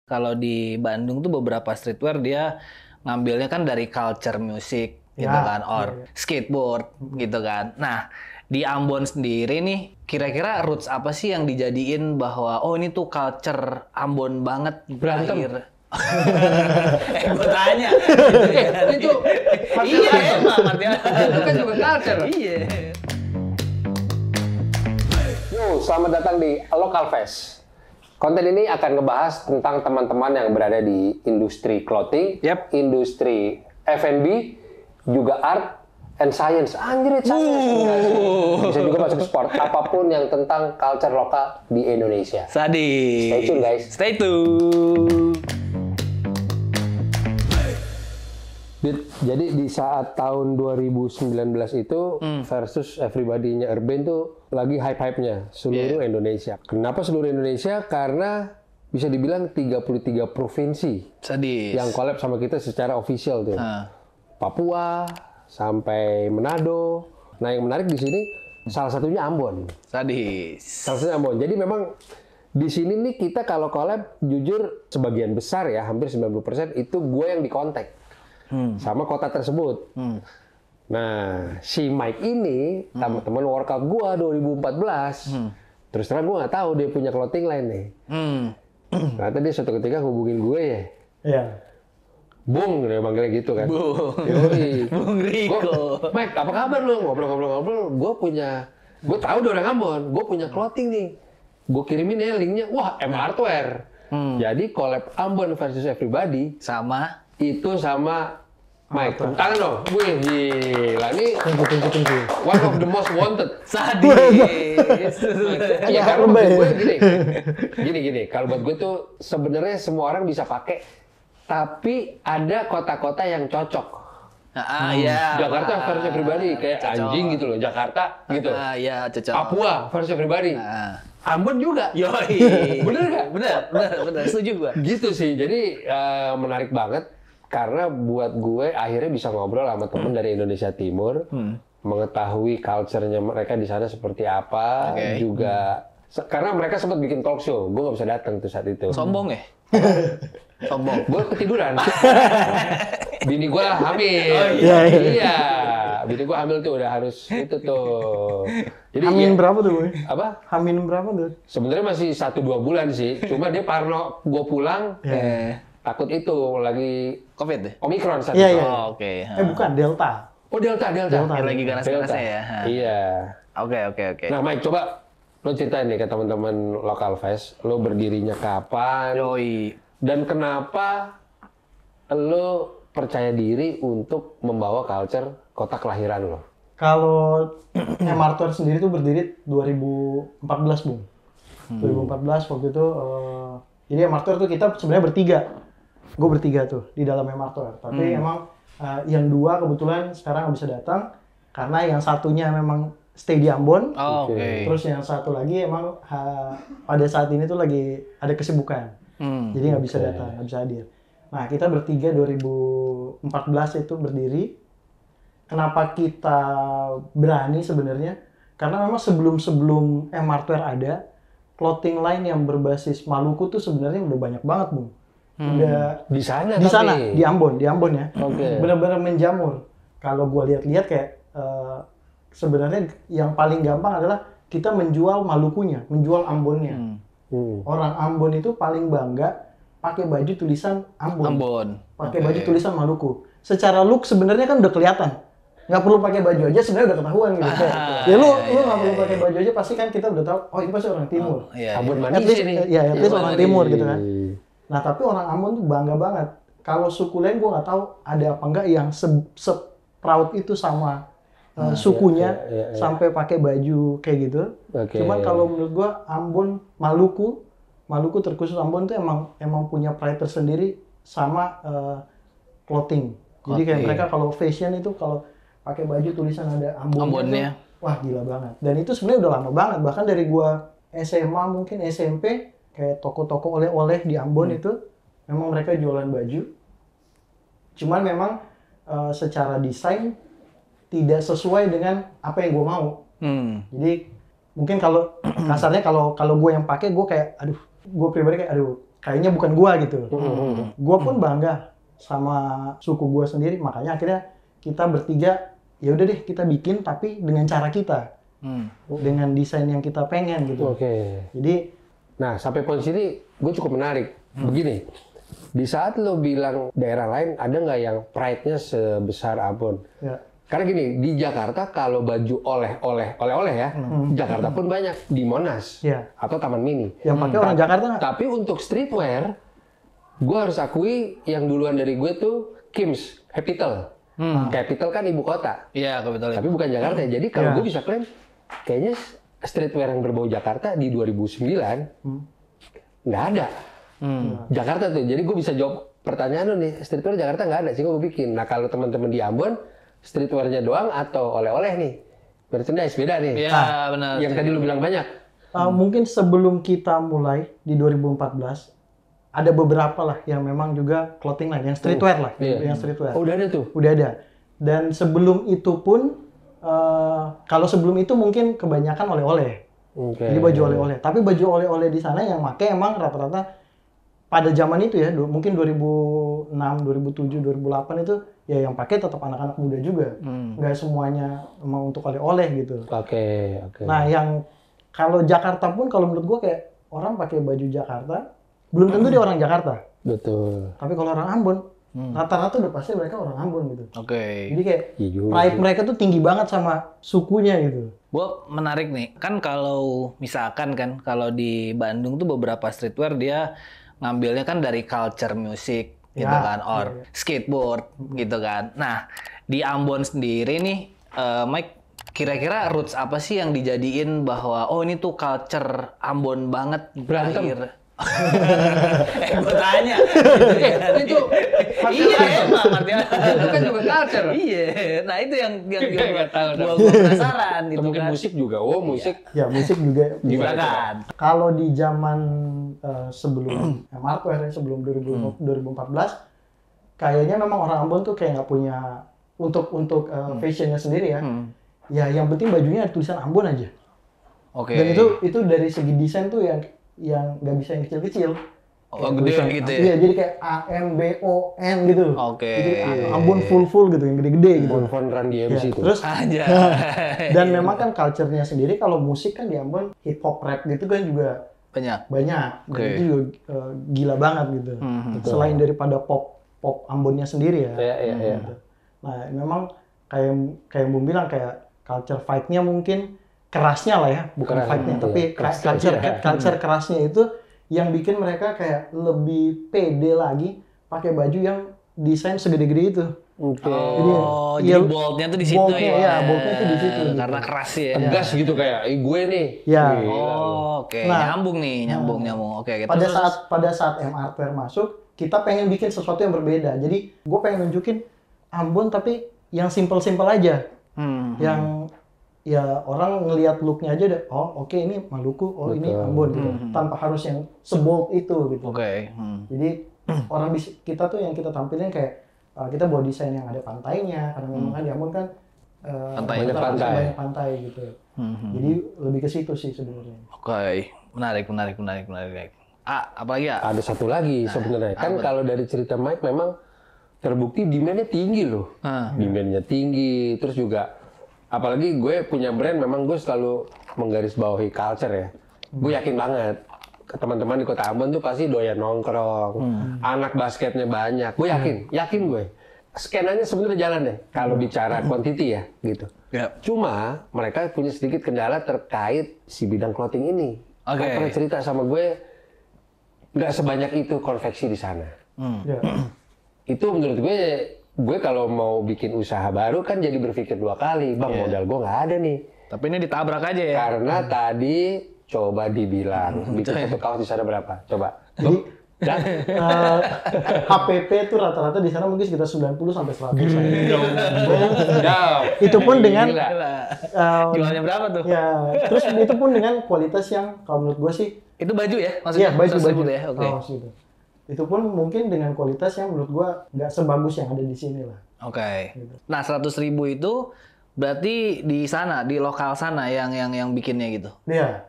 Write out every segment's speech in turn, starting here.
Kalau di Bandung tuh beberapa streetwear dia ngambilnya kan dari culture music gitu kan, or skateboard gitu kan. Nah, di Ambon sendiri nih, kira-kira roots apa sih yang dijadiin bahwa oh ini tuh culture Ambon banget Berantem. Gue tanya. Itu Iya emang artinya. itu kan juga culture. Iya. Yo, selamat datang di Local Fest. Konten ini akan ngebahas tentang teman-teman yang berada di industri clothing, industri F&B, juga art and science. Anjir, science. Bisa juga masuk sport. Apapun yang tentang culture lokal di Indonesia. Sadis. Stay tune, guys. Stay tune. Jadi di saat tahun 2019 itu versus Everybody-nya Urban tuh lagi hype-hype-nya seluruh Indonesia. Kenapa seluruh Indonesia? Karena bisa dibilang 33 provinsi Sadis. yang collab sama kita secara official tuh. Papua sampai Manado. Nah, yang menarik di sini salah satunya Ambon. Sadis. Salah satunya Ambon. Jadi memang di sini nih kita kalau collab jujur sebagian besar ya, hampir 90% itu gue yang dikontak. Sama kota tersebut. Nah, si Mike ini teman-teman workout gua 2014. Terus terang gua nggak tahu dia punya clothing line nih. Ternyata dia suatu ketika hubungin gue ya. Iya. Bung, dia manggilnya gitu kan. Bung. Yoi. Bung Riko. Mike, apa kabar lu? Ngobrol-ngobrol. Gue tahu dia orang Ambon. Gue punya clothing nih. Gue kirimin ya linknya. Wah, Artwear. Jadi collab Ambon versus Everybody. Itu sama Mike. Tepuk tangan dong. Wih, gila. Ini Tunggu. one of the most wanted. Sadis. Iya, karena buat gue gini. Kalau buat gue tuh sebenarnya semua orang bisa pakai, tapi ada kota-kota yang cocok. Iya. Jakarta versi pribadi kayak cocok. anjing gitu loh. Jakarta gitu. Iya, cocok. Papua versi pribadi. Ambon juga. Yoi. Bener nggak? Bener. Setuju gua. Gitu sih. Jadi menarik banget. Karena buat gue akhirnya bisa ngobrol sama temen dari Indonesia Timur, mengetahui culture-nya mereka di sana seperti apa, juga karena mereka sempat bikin talk show, gue nggak bisa datang tuh saat itu. Sombong ya? Sombong. Gue ketiduran. Bini gue hamil. Iya. Bini gue hamil tuh udah harus itu tuh. Jadi Hamin berapa tuh, Boy? Apa? Hamin berapa tuh? Sebenarnya masih 1-2 bulan sih. Cuma dia parno gue pulang. Takut itu lagi Covid deh? Omikron saat Iya, itu. iya. Oh, oke. Bukan, Delta. Oh, Delta. Yang lagi ganas-ganasnya ya? Iya. Oke. Nah, Mike, coba lo ceritain nih ke teman-teman Local Fest. Lo berdirinya kapan? Yoi. Dan kenapa lo percaya diri untuk membawa culture kota kelahiran lo? Kalau Artwear sendiri tuh berdiri 2014, Bung. 2014 waktu itu, jadi Artwear tuh kita sebenarnya bertiga. Gue bertiga tuh di dalam Artwear. Tapi emang yang dua kebetulan sekarang nggak bisa datang karena yang satunya memang stay di Ambon. Terus yang satu lagi emang pada saat ini tuh lagi ada kesibukan. Jadi nggak bisa datang, nggak bisa hadir. Nah, kita bertiga 2014 itu berdiri. Kenapa kita berani sebenarnya? Karena memang sebelum Artwear ada, clothing line yang berbasis Maluku tuh sebenarnya udah banyak banget, Bung. Udah Di sana di Ambon ya. Oke. Benar-benar menjamur. Kalau gua lihat-lihat kayak sebenarnya yang paling gampang adalah kita menjual Malukunya, menjual Ambonnya. Orang Ambon itu paling bangga pakai baju tulisan Ambon. Pakai baju tulisan Maluku. Secara look sebenarnya kan udah kelihatan. Nggak perlu pakai baju aja sebenarnya udah ketahuan gitu. Ya lu nggak perlu pakai baju aja pasti kan kita udah tahu, oh ini pasti orang Timur. Ambon At manis least, ini. ya, at least orang Timur gitu kan. Nah, tapi orang Ambon tuh bangga banget. Kalau suku lain gue nggak tahu ada apa enggak yang se-proud itu sama sukunya sampai pakai baju kayak gitu. Cuman kalau menurut gue Ambon, Maluku terkhusus Ambon tuh emang punya pride tersendiri sama clothing. Jadi kayak mereka kalau fashion itu kalau pakai baju tulisan ada Ambonnya. Wah, gila banget. Dan itu sebenarnya udah lama banget. Bahkan dari gua SMA mungkin SMP kayak toko-toko oleh-oleh di Ambon itu memang mereka jualan baju. Cuman memang secara desain tidak sesuai dengan apa yang gua mau. Jadi mungkin kalau kasarnya kalau gue yang pakai gue kayak gue pribadi kayak kayaknya bukan gua gitu. Gua pun bangga sama suku gua sendiri, makanya akhirnya kita bertiga ya udah deh kita bikin tapi dengan cara kita. Dengan desain yang kita pengen gitu. Oke. Jadi, Nah, sampai poin sini gue cukup menarik. Begini, di saat lo bilang daerah lain, ada nggak yang pride-nya sebesar Ambon? ya, Karena gini, di Jakarta kalau baju oleh-oleh ya, Jakarta pun banyak di Monas ya. atau Taman Mini. Yang pakai orang Jakarta nggak? Tapi untuk streetwear, gue harus akui yang duluan dari gue tuh Kim's, Capital. Capital kan ibu kota, Iya, kebetulan. tapi bukan Jakarta. Jadi kalau Ya. gue bisa klaim, kayaknya streetwear yang berbau Jakarta di 2009 nggak ada. Jakarta tuh. Jadi gue bisa jawab pertanyaan lo nih, streetwear Jakarta nggak ada sih gue bikin. Nah kalau teman-teman di Ambon, streetwear-nya doang atau oleh-oleh nih? Merchandise beda nih. Iya, benar. Yang tadi lo bilang banyak. Mungkin sebelum kita mulai di 2014, ada beberapa lah yang memang juga clothing line, yang streetwear lah, Iya. yang streetwear. Oh udah ada tuh? Udah ada. Dan sebelum itu pun, kalau sebelum itu mungkin kebanyakan oleh-oleh. Oke. Jadi baju oleh-oleh. Tapi baju oleh-oleh di sana yang make emang rata-rata pada zaman itu ya, mungkin 2006, 2007, 2008 itu ya yang pakai tetap anak-anak muda juga. Nggak semuanya emang untuk oleh-oleh gitu. Oke. Nah, yang kalau Jakarta pun kalau menurut gua kayak orang pakai baju Jakarta, belum tentu dia orang Jakarta. Betul. Tapi kalau orang Ambon, rata-rata udah pasti mereka orang Ambon gitu. Oke. Jadi kayak Iya juga. pride mereka tuh tinggi banget sama sukunya gitu. Gua menarik nih, kan kalau misalkan kan kalau di Bandung tuh beberapa streetwear dia ngambilnya kan dari culture music gitu Ya, kan, or skateboard gitu kan. Nah, di Ambon sendiri nih, Mike, kira-kira roots apa sih yang dijadiin bahwa oh ini tuh culture Ambon banget? Berantem. Gue tanya. Itu Iya, emang artinya. itu kan juga culture. Iya, nah itu yang Nggak tahu, gua penasaran gitu Mungkin kan. musik juga. Oh musik. Ya musik juga. Gimana? Silakan. Kalau di zaman sebelum MRT sebelum 2014, kayaknya memang orang Ambon tuh kayak nggak punya untuk fashionnya sendiri ya. Ya yang penting bajunya ada tulisan Ambon aja. Oke. Dan itu dari segi desain tuh yang nggak bisa yang kecil-kecil. Oh, Kayak gede tulisan- gitu ya? Iya, jadi kayak AMBON gitu. Oke. Jadi Ambon full gitu, yang gede-gede gitu. Font Randy MC Ya, itu. terus Aja. dan memang kan culture-nya sendiri kalau musik kan di Ambon hip hop rap gitu kan juga Banyak. banyak. Dan Oke. itu juga gila banget gitu. Selain daripada pop Ambonnya sendiri ya. Iya. Gitu. Nah, memang kayak Bung bilang kayak culture fight-nya mungkin kerasnya lah ya, bukan Keras, fight-nya, iya. tapi Keras culture kerasnya itu yang bikin mereka kayak lebih pede lagi pakai baju yang desain segede-gede itu. Oke. Oh, Iya, jadi boldnya tuh di situ boldnya, ya? ya, boldnya tuh di situ, gitu. Karena keras ya. Tegas gitu kayak, gue nih. Ya. Gila. Oh, oke. Nah. Nyambung nih, nyambung. Oke, gitu. Pada saat MRT masuk, kita pengen bikin sesuatu yang berbeda. Jadi, gue pengen nunjukin Ambon tapi yang simple-simple aja. Yang ya orang ngelihat looknya aja deh, oh oke, ini Maluku, oh ini Ambon gitu. Tanpa harus yang sebold itu gitu. Oke. Jadi orang kita tuh yang kita tampilin kayak kita bawa desain yang ada pantainya, karena memang kan di Ambon kan Pantai. kita Banyak pantai. banyak pantai gitu. Jadi lebih ke situ sih sebenarnya. Oke. Menarik. Apalagi ya? Ada satu lagi sebenarnya. Kan kalau dari cerita Mike memang terbukti demand-nya tinggi loh. Demand-nya tinggi, terus juga apalagi gue punya brand, memang gue selalu menggarisbawahi culture ya. Gue yakin banget teman-teman di Kota Ambon tuh pasti doyan nongkrong, anak basketnya banyak. Gue yakin gue. Skenanya sebenarnya jalan deh kalau bicara quantity ya gitu. Yap. Cuma mereka punya sedikit kendala terkait si bidang clothing ini. Oke. Mereka pernah cerita sama gue, nggak sebanyak itu konveksi di sana. Ya. Itu menurut gue kalau mau bikin usaha baru kan jadi berpikir dua kali, bang modal gue nggak ada nih. Tapi ini ditabrak aja ya? Karena tadi coba dibilang bikin satu kaos di sana berapa? Coba. Jadi Dan HPP itu rata-rata di sana mungkin sekitar 90 sampai 100. Itu itu pun dengan Jualnya berapa tuh? ya, terus itu pun dengan kualitas yang kalau menurut gue sih Itu baju ya? iya Maksudnya baju 100.000 ya? Oke. kaos gitu. Itu pun mungkin dengan kualitas yang menurut gue nggak sebagus yang ada di sini lah. Oke. Gitu. Nah, 100.000 itu berarti di sana, di lokal sana yang bikinnya gitu. Iya.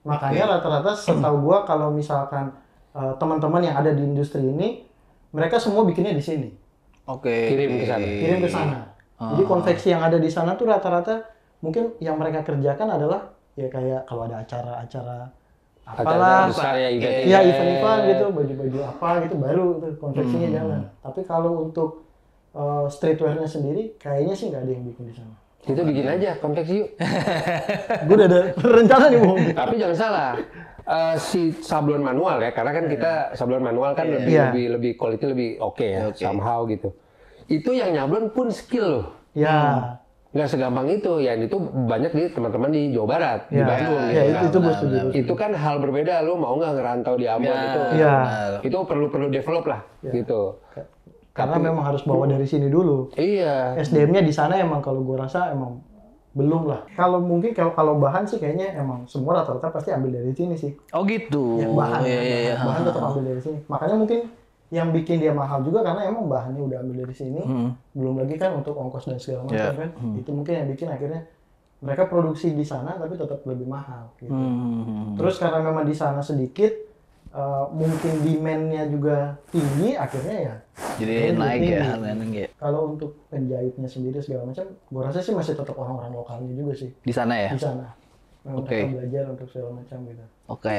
Makanya rata-rata setahu gue kalau misalkan teman-teman yang ada di industri ini, mereka semua bikinnya di sini. Oke. Kirim ke sana. Jadi konveksi yang ada di sana tuh rata-rata mungkin yang mereka kerjakan adalah ya kayak kalau ada acara-acara apalah, besar ya, event-event gitu, baju-baju apa gitu, baru tuh konveksinya jalan. Tapi kalau untuk streetwear-nya sendiri, kayaknya sih nggak ada yang bikin di sana. Kita bikin aja konveksi yuk. Gue udah ada rencana nih mau. Tapi jangan salah, si sablon manual ya, karena kan kita sablon manual kan lebih quality lebih oke ya, somehow gitu. Itu yang nyablon pun skill loh. Ya. Nggak segampang itu, ya itu banyak di teman-teman di Jawa Barat, di Bandung. Ya, gitu. itu gue setuju. Itu kan hal berbeda, lu mau nggak ngerantau di Ambon itu. Itu perlu develop lah, gitu. Karena memang harus bawa dari sini dulu. Iya. SDM-nya di sana emang kalau gue rasa emang belum lah. Kalau mungkin kalau bahan sih kayaknya emang semua rata-rata pasti ambil dari sini sih. Oh gitu. Ya, bahan tetap ambil dari sini. Makanya mungkin yang bikin dia mahal juga karena emang bahannya udah ambil dari sini. Belum lagi kan untuk ongkos dan segala macam kan. Itu mungkin yang bikin akhirnya mereka produksi di sana tapi tetap lebih mahal. Gitu. Terus karena memang di sana sedikit, mungkin demand-nya juga tinggi, akhirnya ya. Jadi naik ya harganya. Kalau untuk penjahitnya sendiri segala macam, gua rasa sih masih tetap orang-orang lokalnya juga sih. Di sana ya? Di sana. Mereka belajar untuk segala macam gitu. Oke.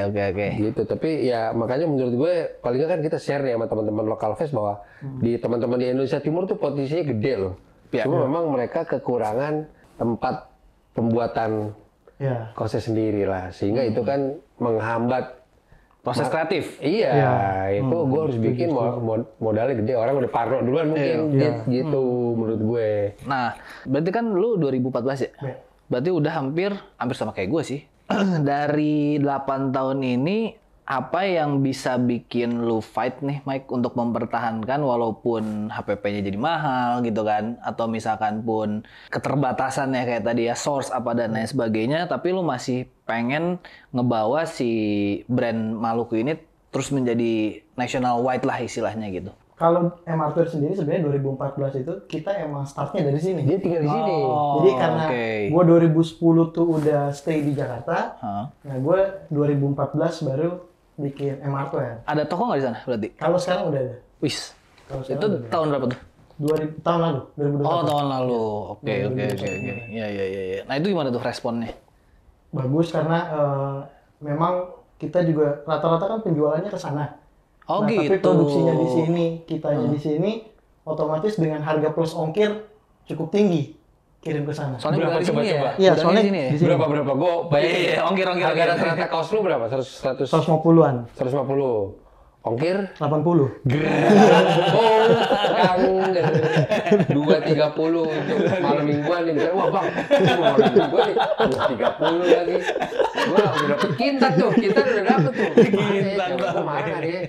Gitu, tapi ya makanya menurut gue paling nggak kan kita share nih sama teman-teman lokal fest bahwa di teman-teman di Indonesia Timur tuh potensinya gede loh. Cuma memang mereka kekurangan tempat pembuatan kaosnya sendiri lah, sehingga itu kan menghambat proses kreatif. Iya, itu gue harus bikin modalnya gede, orang udah parno duluan mungkin gitu menurut gue. Nah, berarti kan lu 2014 ya? Berarti udah hampir sama kayak gue sih. Dari 8 tahun ini, apa yang bisa bikin lu fight nih, Mike, untuk mempertahankan walaupun HPP-nya jadi mahal gitu kan, atau misalkan pun keterbatasannya kayak tadi ya, source apa dan lain sebagainya, tapi lu masih pengen ngebawa si brand Maluku ini terus menjadi national wide lah istilahnya gitu. Kalau MRT sendiri sebenarnya 2014 itu kita emang startnya dari sini. Dia tinggal di sini. Jadi karena gue 2010 tuh udah stay di Jakarta, nah gue 2014 baru bikin MRT ya. Ada toko nggak di sana berarti? Kalau sekarang udah ada. Wis. Itu tahun berapa tuh? Tahun lalu, 2021. Oh, tahun lalu. Oke. Iya. Nah, itu gimana tuh responnya? Bagus karena memang kita juga rata-rata kan penjualannya ke sana. Oh nah, gitu. Tapi produksinya di sini, kitanya di sini, otomatis dengan harga plus ongkir cukup tinggi kirim ke sana. Soalnya berapa coba? Iya, soalnya di sini. Berapa? Gue bayangin. Ongkir. Harga rata-rata kaos lu berapa? 150-an. 150. Ongkir? 80. Oh, Kang. 230 untuk malam mingguan nih. Wah bang, malam mingguan nih 230 lagi. Gua udah dapet kintat tuh, kita udah dapet tuh. Kintat marah dia.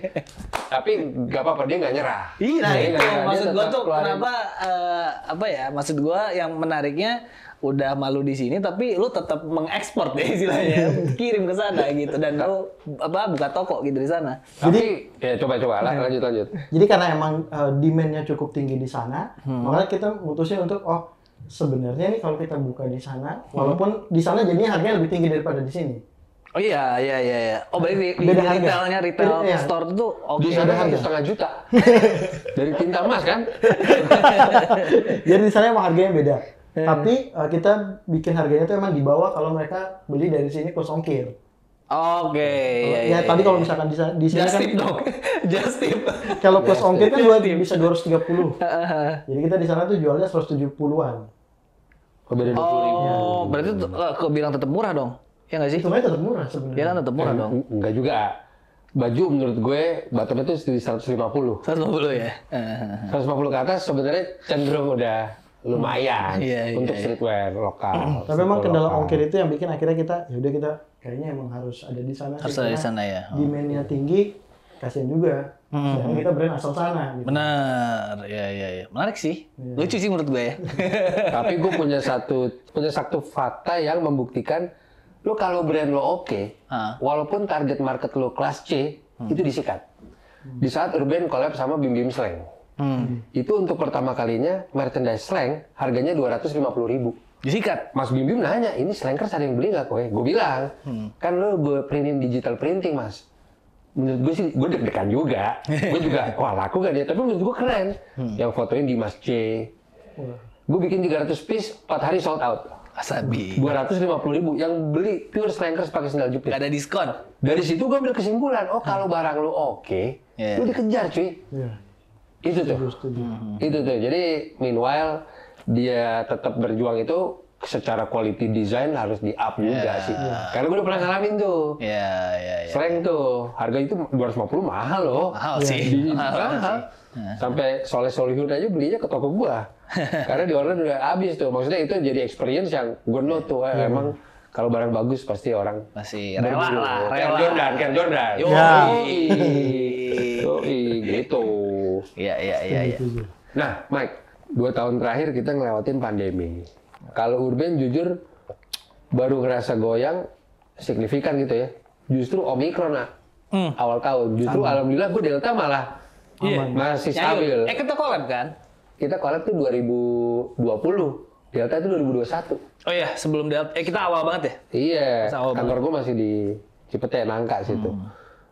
Tapi nggak apa-apa, dia nggak nyerah. Iya, itu maksud gua tuh kenapa maksud gua yang menariknya udah malu di sini tapi lu tetap mengekspor deh istilahnya, kirim ke sana gitu dan lu buka toko gitu di sana. Jadi ya coba lanjut. Jadi karena emang demand-nya cukup tinggi di sana, makanya kita mutusin untuk sebenarnya nih kalau kita buka di sana, walaupun di sana jadinya harganya lebih tinggi daripada di sini. Oh iya. Oh berarti di retail store itu di sana harga setengah juta dari tinta emas kan? Jadi di sana emang harganya beda. Tapi kita bikin harganya tuh emang di bawah kalau mereka beli dari sini plus ongkir. Oke. Ya tadi kalau misalkan di sini just kan tip dong. Just tip. Kalau plus ongkir kan bisa 230. Jadi kita di sana tuh jualnya 170-an. Oh, beda 20.000. Oh, berarti kau bilang tetap murah dong. Ya nggak sih? Hitungannya tetap murah sebenarnya. Ya kan tetap murah dong. Enggak juga. Baju menurut gue bottomnya tuh di 150. 150 ya. 150 ke atas sebenarnya cenderung udah lumayan untuk streetwear lokal. Tapi memang kendala ongkir itu yang bikin akhirnya kita kayaknya emang harus ada di sana. Harus ada di sana ya. Demand-nya tinggi, kasihan juga. Sedangkan kita brand asal sana. Gitu. Benar, ya. Menarik sih. Lucu sih menurut gue ya. Tapi gue punya satu fakta yang membuktikan lo kalau brand lo oke, walaupun target market lo kelas C, itu disikat. Di saat Urban collab sama Bim Bim Slang. Itu untuk pertama kalinya merchandise Slang harganya 250.000. Disikat. Mas Bim Bim nanya, ini Slankers ada yang beli nggak kowe? Gue bilang, kan lo gue printin digital printing mas. menurut gue sih, gue deg-degan juga. Gue juga, wah laku gak dia? Tapi menurut gue keren. Yang fotonya di Mas C. Gue bikin 300 piece, 4 hari sold out. Wasabi. 250.000 yang beli pure slankers pakai sandal jepit. Gak ada diskon. Dari situ gue ambil kesimpulan, oh kalau barang lu oke, lu dikejar cuy. Itu tuh. Itu tuh. Jadi meanwhile dia tetap berjuang itu secara quality design harus di up juga sih. Karena gue udah pernah ngalamin tuh. Slang tuh, harga itu 250 mahal loh. Mahal sih. Mahal. Sampai Solihun aja belinya ke toko gua. Karena di order udah habis tuh. Maksudnya itu jadi experience yang gue know tuh. Emang kalau barang bagus pasti orang masih rela lah. Kayak Jordan. Yoi, gitu. Iya. Nah, Mike, 2 tahun terakhir kita ngelewatin pandemi. Kalau Urban jujur baru ngerasa goyang signifikan gitu ya. Justru Omikron awal tahun. Justru alhamdulillah gue Delta malah masih stabil. Kita collab kan? Kita collab tuh 2020. Delta itu 2021. Oh iya, sebelum Delta. Kita awal banget ya? Iya, kantor gue masih di Cipete, Nangka situ.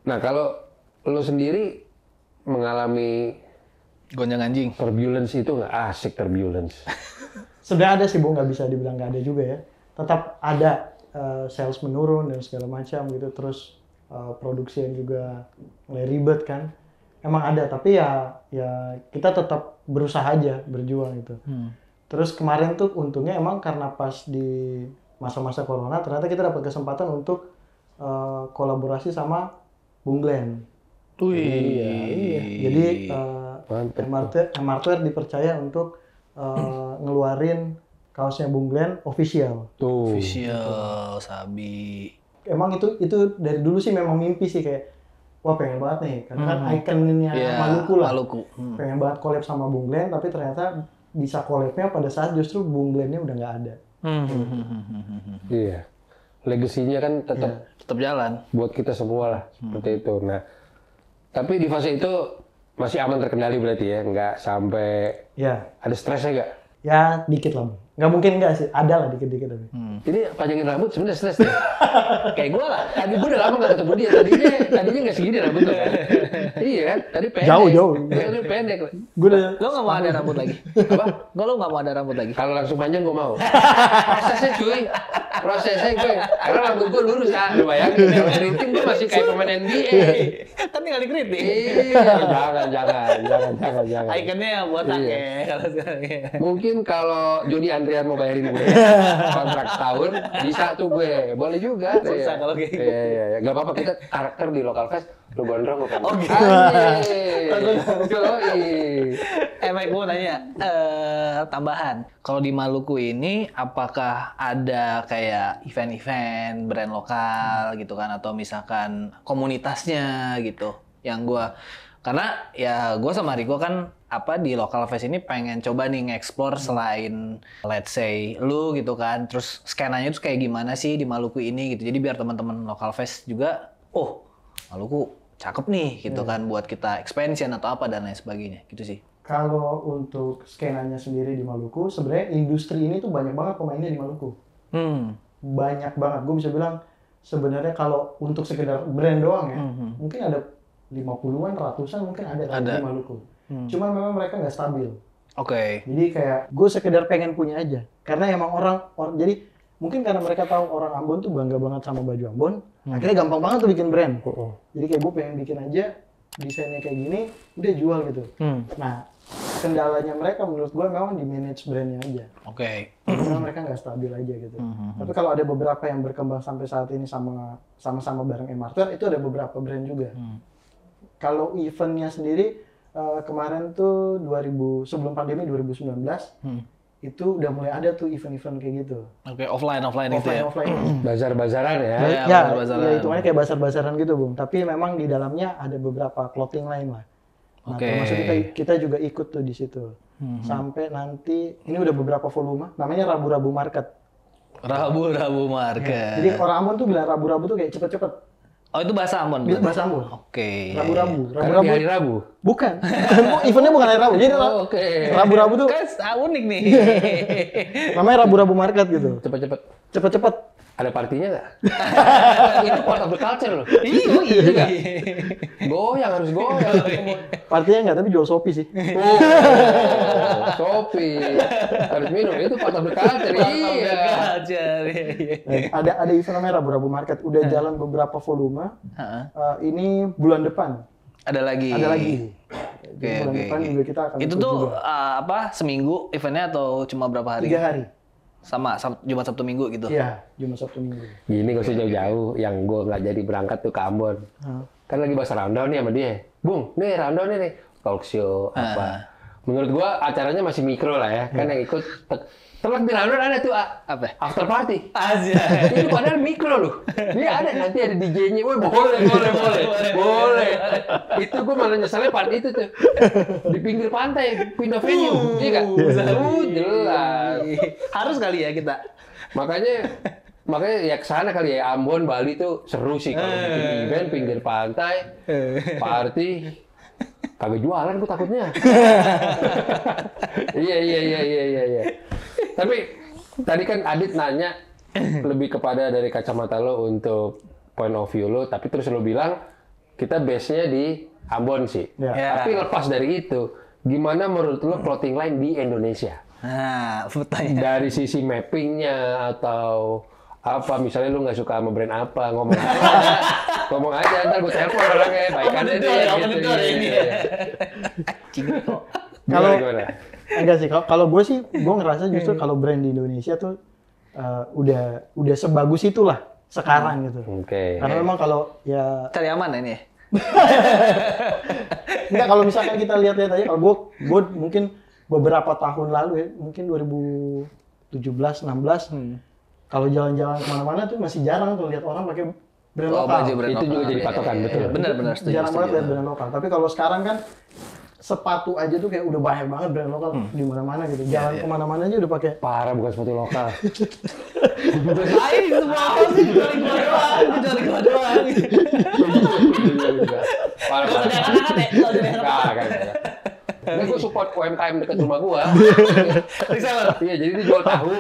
Nah, kalau lo sendiri mengalami gonjang anjing. Turbulence itu nggak asik turbulence. Sebenarnya ada sih, Bu, nggak bisa dibilang nggak ada juga ya. Tetap ada sales menurun dan segala macam gitu. Terus produksi yang juga mulai ribet kan. Emang ada, tapi ya kita tetap berusaha aja, berjuang gitu. Terus kemarin tuh untungnya emang karena pas di masa-masa corona ternyata kita dapat kesempatan untuk kolaborasi sama Bung Glenn. Iya. Jadi Emartwear dipercaya untuk ngeluarin kaosnya Bung Glenn official. Official, Sabi. Emang itu dari dulu sih memang mimpi sih, kayak wah pengen banget nih, karena kan ikonnya Maluku lah. Pengen banget collab sama Bung Glenn, tapi ternyata bisa collabnya pada saat justru Bung Glenn-nya udah nggak ada. Iya. Legasinya kan tetap jalan. Buat kita semua lah, seperti itu. Nah, tapi di fase itu masih aman terkendali berarti ya? Nggak sampai ada stresnya nggak? Ya, dikit lah. Nggak mungkin nggak sih, ada lah dikit-dikit tapi. Ini panjangin rambut sebenarnya stres deh. Kayak gue lah. Tadi gue udah lama nggak ketemu dia. Tadinya nggak segini rambut tuh kan. Iya kan? Tadi pendek. Jauh. Tadi pendek. Lo nggak mau ada rambut lagi? Apa? Lo nggak mau ada rambut lagi? Kalau langsung panjang gue mau. Prosesnya cuy. Karena rambut gue lurus kan. Lu bayangin. Kalau keriting gue masih kayak pemain NBA. Kan tinggal dikeriting. Iya. Jangan. Ikonnya yang botak ya. Kalau sekarang. Mungkin kalau Jody Andrian mau bayarin gue kontrak setahun, bisa tuh gue. Boleh juga. Susah kalau kayak gitu. Iya. Gak apa-apa, kita karakter di Local Fest, lu gondrong gue. Oh gitu. Mike, gue nanya, tambahan. Kalau di Maluku ini, apakah ada kayak event-event brand lokal gitu kan? Atau misalkan komunitasnya gitu? Yang gue, karena ya gue sama Rico kan di Local Fest ini pengen coba nih nge-explore selain let's say lu gitu kan, terus skenanya itu kayak gimana sih di Maluku ini gitu, jadi biar teman-teman Local Fest juga Maluku cakep nih gitu kan buat kita expansion atau apa dan lain sebagainya gitu sih. Kalau untuk skenanya sendiri di Maluku, sebenarnya industri ini tuh banyak banget pemainnya di Maluku. Banyak banget, gue bisa bilang sebenarnya kalau untuk sekedar brand doang ya, mungkin ada 50-an, ratusan mungkin ada di Maluku. Cuma memang mereka nggak stabil. Jadi kayak gue sekedar pengen punya aja. Karena emang orang jadi mungkin karena mereka tahu orang Ambon tuh bangga banget sama baju Ambon, akhirnya gampang banget tuh bikin brand. Jadi kayak gue pengen bikin aja desainnya kayak gini, udah jual gitu. Nah, kendalanya mereka menurut gue memang di manage brandnya aja. Karena mereka nggak stabil aja gitu. Tapi kalau ada beberapa yang berkembang sampai saat ini sama-sama bareng Emartwear, itu ada beberapa brand juga. Kalau eventnya sendiri kemarin tuh sebelum pandemi 2019 itu udah mulai ada tuh event-event kayak gitu. Offline itu ya. Bazar-bazaran ya. Ya, hitungannya kayak bazar-bazaran gitu, Bung. Tapi memang di dalamnya ada beberapa clothing lain lah. Nah, termasuk kita juga ikut tuh di situ. Sampai nanti ini udah beberapa volume, namanya Rabu-Rabu Market. Rabu-Rabu Market. Jadi orang Ambon tuh bilang Rabu-Rabu tuh kayak cepet-cepet. Oh, itu bahasa Ambon? Bahasa Ambon. Rabu-Rabu. Di hari Rabu? Bukan. Eventnya bukan hari Rabu. Jadi Rabu-Rabu tuh kan unik nih. Namanya Rabu-Rabu Market gitu. Cepet-cepet. Cepet-cepet. Ada partinya nggak? Itu part of the culture loh. Iya. Goyang, harus goyang. Partinya nggak, tapi jual Shopee sih. Oh, Shopee. Harus minum, itu part of the culture. Iya. Ada event merah Berabu Market, udah jalan beberapa volume. Ini bulan depan. Ada lagi. Bulan depan juga kita akan itu ikut tuh juga. seminggu eventnya atau cuma berapa hari? 3 hari. Sama Jumat Sabtu Minggu gitu. Iya, Jumat Sabtu Minggu. Gini gak usah jauh-jauh, yang gue nggak jadi berangkat tuh ke Ambon. Kan lagi bahas rundown nih sama dia. Bung, nih rundown nih, talk show, apa. Menurut gue acaranya masih mikro lah ya. Kan yang ikut, terlebih di rundown ada tuh Apa? after party. Aja. Itu padahal mikro loh. Dia ada, nanti ada DJ-nya. Woi, boleh. Itu gue malah nyeselnya part itu tuh. Di pinggir pantai, pindah venue. Iya kan? Jelas. Harus kali ya kita. Makanya ya kesana kali ya, Ambon, Bali tuh seru sih kalau bikin event pinggir pantai, party, kagak jualan gue takutnya. Iya. Tapi tadi kan Adit nanya lebih kepada dari kacamata lo untuk point of view lo, tapi terus lo bilang kita base-nya di Ambon sih. Ya. Tapi lepas dari itu, gimana menurut lo clothing line di Indonesia? Nah, pertanyaan. Dari sisi mappingnya atau apa, misalnya lu nggak suka sama brand apa, ngomong aja, ntar gue telepon orangnya, baikan aja gitu. Kalau gimana? enggak sih, kalau gue sih, gue ngerasa justru kalau brand di Indonesia tuh udah sebagus itulah sekarang gitu. Oke. Karena memang kalau ya Cari aman ini. enggak, kalau misalkan kita lihat-lihat aja, kalau gue mungkin beberapa tahun lalu ya, mungkin 2017-16, kalau jalan-jalan kemana-mana tuh masih jarang tuh lihat orang pakai brand lokal. Baju brand Itu lokal. juga jadi patokan, betul. Benar, setuju. Jarang banget lihat brand lokal. Tapi kalau sekarang kan sepatu aja tuh kayak udah banyak banget brand lokal di mana-mana gitu. Jalan kemana-mana aja udah pakai. Parah, bukan sepatu lokal. Lain semua orang sih kecuali gua doang. Parah. Enggak. Ini gue support UMKM dekat rumah gue. Iya, jadi dia jual tahu ini.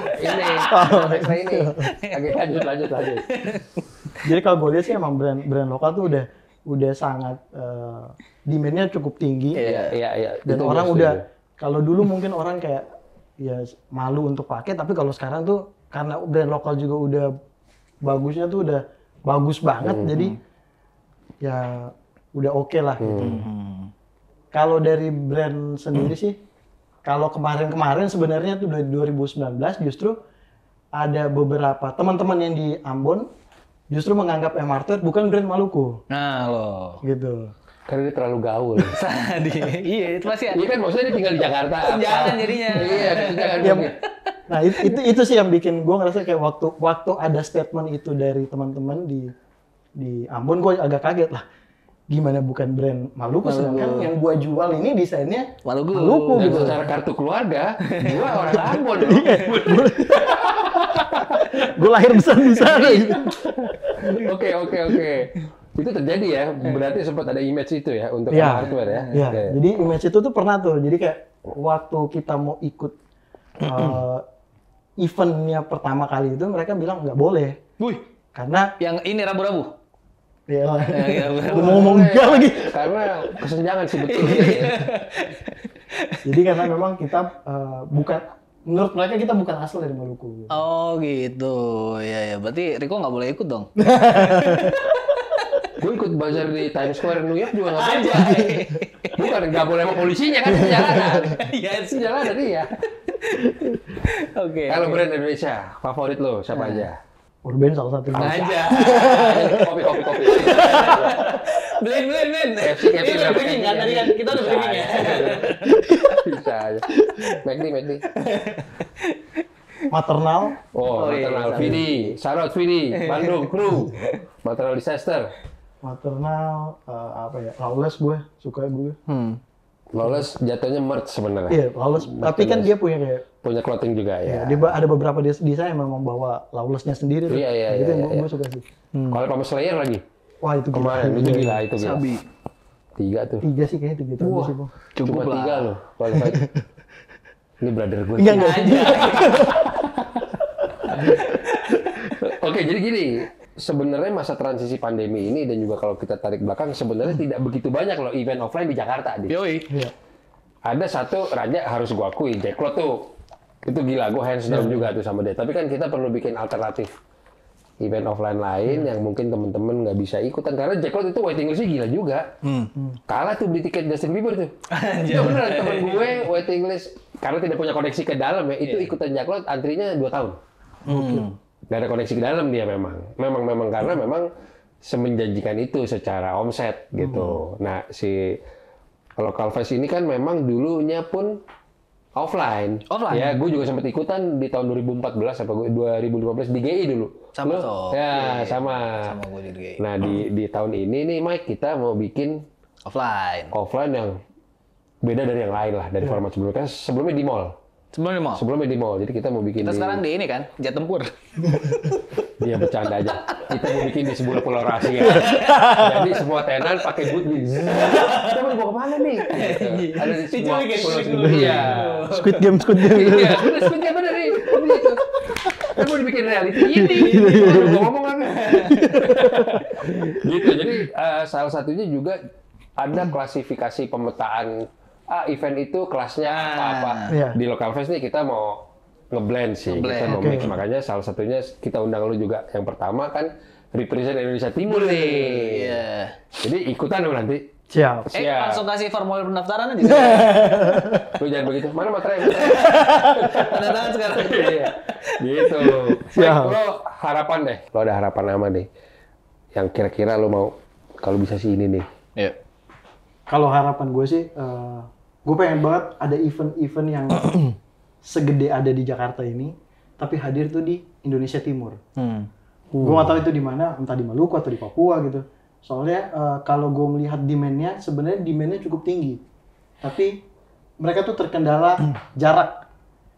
Ini. Oke, lanjut. Jadi kalau gue lihat sih emang brand lokal tuh udah sangat demand-nya cukup tinggi. Iya. Dan orang udah, kalau dulu mungkin orang kayak ya malu untuk pakai, tapi kalau sekarang tuh karena brand lokal juga udah bagusnya tuh udah bagus banget, jadi ya udah oke lah gitu. Kalau dari brand sendiri sih, kalau kemarin sebenarnya tuh dari 2019 justru ada beberapa teman-teman yang di Ambon justru menganggap MRT bukan brand Maluku. Nah, loh. Gitu. Karena dia terlalu gaul. Iya, itu masih Iya kan, maksudnya dia tinggal di Jakarta. jangan jadinya. Iya, jangan Ya, begini. nah itu sih yang bikin gue ngerasa kayak waktu ada statement itu dari teman-teman di Ambon, gue agak kaget lah. Gimana bukan brand Maluku, sedangkan yang gue jual ini desainnya Maluku Dan gitu. secara kartu keluarga, gua orang Ambon. Gue lahir besar di sana gitu. Oke. Itu terjadi ya, berarti sempat ada image itu ya untuk Iya. hardware ya. Iya, Oke. jadi image itu tuh pernah tuh. Jadi kayak waktu kita mau ikut eventnya pertama kali itu, mereka bilang nggak boleh. Wih, Karena yang ini rabu-rabu. ya, Iya, gue mau ngomong enggak lagi. Karena kesenjangan sih betul. Jadi karena memang kita bukan, menurut mereka kita bukan asal dari Maluku. Oh gitu, ya. Berarti Riko nggak boleh ikut dong. Gue ikut bazar di Times Square New York juga nggak apa-apa. Bukan nggak boleh sama polisinya kan, itu jalanan. Iya Itu jalanan iya. Oke. Kalau brand Indonesia, favorit lo siapa aja? Urban salah satu. Aja. Kopi. Blin. FC. Ini udah briefing kan tadi kan kita udah briefing ya. Bisa aja. McD. Maternal. Oh, iya, Maternal Vidi, Sarot Vidi, Bandung Crew, Maternal Disaster. Maternal, apa ya, Lawless gue, suka gue. Lawless jatuhnya merch sebenarnya. Iya, Lawless. Tapi kan dia punya kayak, Punya clothing juga ya. dia ada beberapa desain yang memang membawa Lawless-nya sendiri tuh. Iya, Gitu iya, yang iya. gue suka sih. Kalau Promise Slayer lagi Wah itu kemarin itu gila itu gila. Sabi. 3 tuh. 3 sih kayaknya 3 tahun sih, Bang. Cukup Cuma lah. 3 loh. Qualified. Ini brother gue. Enggak. Oke, jadi gini. Sebenarnya masa transisi pandemi ini dan juga kalau kita tarik belakang sebenarnya tidak begitu banyak loh event offline di Jakarta. Yoi. Iya. Ada satu raja harus gua akui, Jack Cloud tuh itu gila, gua hands down juga tuh sama dia. Tapi kan kita perlu bikin alternatif event offline lain yang mungkin temen-temen nggak bisa ikutan karena Jack Cloud itu waiting list-nya gila juga. Kalah tuh beli tiket Justin Bieber tuh. Itu beneran temen gue waiting list karena tidak punya koneksi ke dalam ya, itu ikutan Jack Cloud antrinya 2 tahun. Gak ada koneksi ke dalam dia memang karena memang semenjanjikan itu secara omset gitu. Nah si Local Fest ini kan memang dulunya pun offline. Ya gue juga sempat ikutan di tahun 2014 apa 2015 di GI dulu. Sama tuh. Ya sama. Sama gue di GI. Nah di tahun ini nih Mike kita mau bikin offline yang beda dari yang lain lah dari format sebelumnya. Kan sebelumnya di mall. Sebelumnya di mall. Jadi kita mau bikin sekarang di ini kan, Jet Tempur. Dia bercanda aja. Kita mau bikin di sebuah pulau rahasia. Jadi semua tenan pakai boot nih. Kita mau bawa kemana nih? Ada di sebuah pulau sendiri. Iya. Squid Game. Iya, Squid Game bener nih. Begitu. Kita mau dibikin reality ini. Mau ngomong kan? Gitu. Jadi salah satunya juga ada klasifikasi pemetaan event itu kelasnya apa-apa. Iya. Di Local Fest nih kita mau ngeblend sih. Kita mau mix. Makanya salah satunya kita undang lu juga. Yang pertama kan represent Indonesia Timur nih. Iya. Jadi ikutan lu nanti. Siap. Langsung kasih formulir pendaftaran aja. Lu jangan begitu. Mana materai? Tanda tangan sekarang. Iya. Gitu. Siap. Lo harapan deh. Lo ada harapan apa nih? Yang kira-kira lo mau kalau bisa sih ini nih. Iya. Kalau harapan gue sih, gue pengen banget ada event-event yang segede ada di Jakarta ini, tapi hadir tuh di Indonesia Timur. Gue nggak tahu itu di mana, entah di Maluku atau di Papua gitu. Soalnya kalau gue melihat demand-nya, sebenarnya demand-nya cukup tinggi. Tapi mereka tuh terkendala jarak.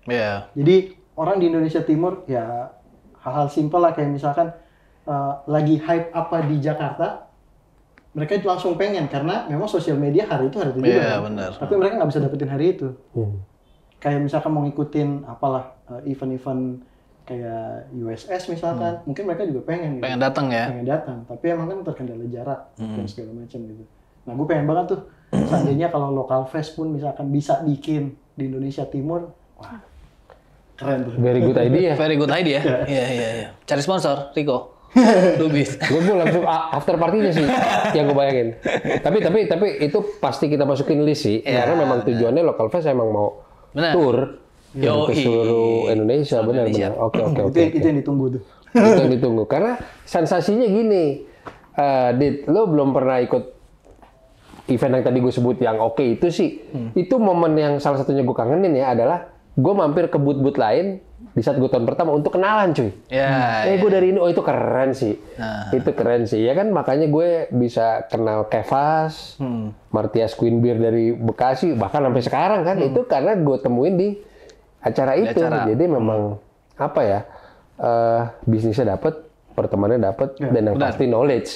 Iya. Jadi orang di Indonesia Timur ya hal-hal simpel lah kayak misalkan lagi hype apa di Jakarta, mereka langsung pengen karena memang sosial media hari itu juga. Iya, benar. Tapi mereka nggak bisa dapetin hari itu. Kayak misalkan mau ngikutin apalah event-event kayak USS misalkan, mungkin mereka juga pengen. Pengen datang ya. Pengen datang, tapi emang kan terkendala jarak dan segala macam gitu. Nah, gue pengen banget tuh seandainya kalau Local Fest pun misalkan bisa bikin di Indonesia Timur, wah keren tuh. Very good idea. Very good idea. Iya. Cari sponsor, Rico. Lubis. Gue langsung after party-nya sih yang gue bayangin. Tapi itu pasti kita masukin list sih. Karena memang tujuannya Local Fest emang mau tour ke seluruh Indonesia. Benar. Oke. Itu yang ditunggu tuh. Itu yang ditunggu. Karena sensasinya gini, Dit, lo belum pernah ikut event yang tadi gue sebut yang oke itu sih. Itu momen yang salah satunya gue kangenin ya adalah gue mampir ke booth-booth lain di saat gue tahun pertama untuk kenalan cuy. Gue dari ini, itu keren sih. Itu keren sih. Ya kan makanya gue bisa kenal Kevas, Martias Queen Beer dari Bekasi, bahkan sampai sekarang kan. Itu karena gue temuin di acara itu. Jadi memang apa ya, bisnisnya dapet, pertemanannya dapet, dan yang pasti knowledge.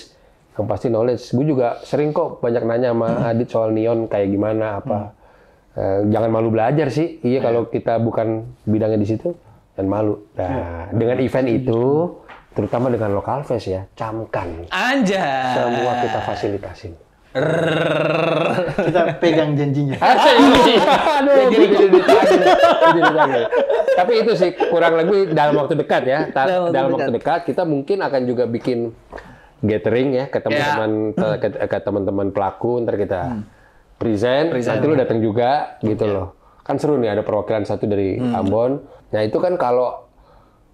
Yang pasti knowledge. Gue juga sering kok banyak nanya sama Adit soal neon kayak gimana, apa. Jangan malu belajar sih. Iya kalau kita bukan bidangnya di situ. Dan malu. Nah, dengan event itu, terutama dengan Local Fest ya, camkan. Anjay. Semua kita fasilitasin. Kita pegang janjinya. Aduh, tapi itu sih kurang lebih dalam waktu dekat ya. Dalam waktu dekat kita mungkin akan juga bikin gathering ya ke teman-teman pelaku. Ntar kita present. Nanti lu datang juga gitu loh. Kan seru nih ada perwakilan satu dari Ambon. Nah itu kan kalau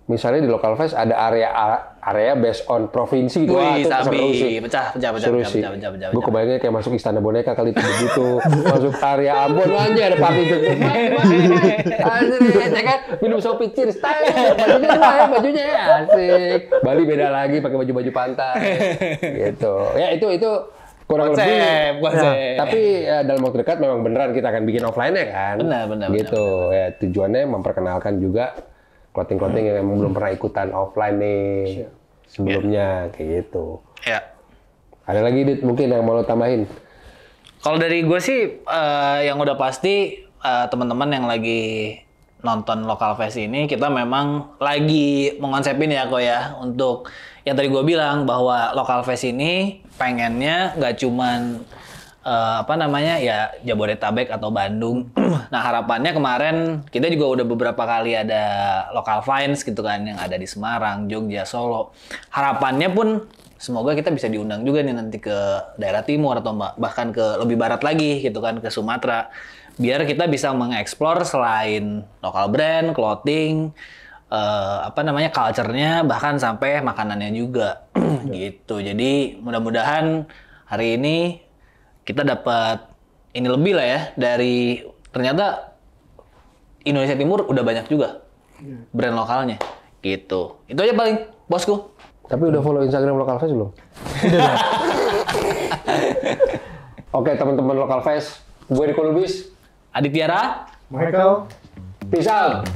misalnya di Local Fest ada area based on provinsi gitu. Wih, itu seru sih. Pecah. Gue kebayangnya kayak masuk istana boneka kali itu begitu. Masuk area Ambon aja ada party itu. Anjir, ya kan minum sopi cheers. Bajunya ya asik. Bali beda lagi pakai baju pantai. Gitu. Ya itu kurang lebih. Tapi dalam waktu dekat memang beneran kita akan bikin offline-nya kan. Benar. Gitu. Ya tujuannya memperkenalkan juga clothing yang belum pernah ikutan offline nih sebelumnya kayak gitu. Ya. Ada lagi Dit mungkin yang mau lo tambahin? Kalau dari gue sih yang udah pasti teman-teman yang lagi nonton Local Fest ini kita memang lagi mengonsepin ya kok ya untuk yang tadi gue bilang bahwa Local Fest ini pengennya nggak cuman ya Jabodetabek atau Bandung. Nah harapannya kemarin kita juga udah beberapa kali ada Local Finds gitu kan yang ada di Semarang, Jogja, Solo. Harapannya pun semoga kita bisa diundang juga nih nanti ke daerah timur atau bahkan ke lebih barat lagi gitu kan, ke Sumatera. Biar kita bisa mengeksplor selain lokal brand, clothing, culture-nya, bahkan sampai makanannya juga. Gitu. Jadi mudah-mudahan hari ini kita dapat ini lebih lah ya dari ternyata Indonesia Timur udah banyak juga brand lokalnya. Gitu. Itu aja paling, bosku. Tapi udah follow Instagram Local Fest belum? Oke, teman-teman Local Fest, gue Riko Lubis, Aditya Ra, Michael, peace out.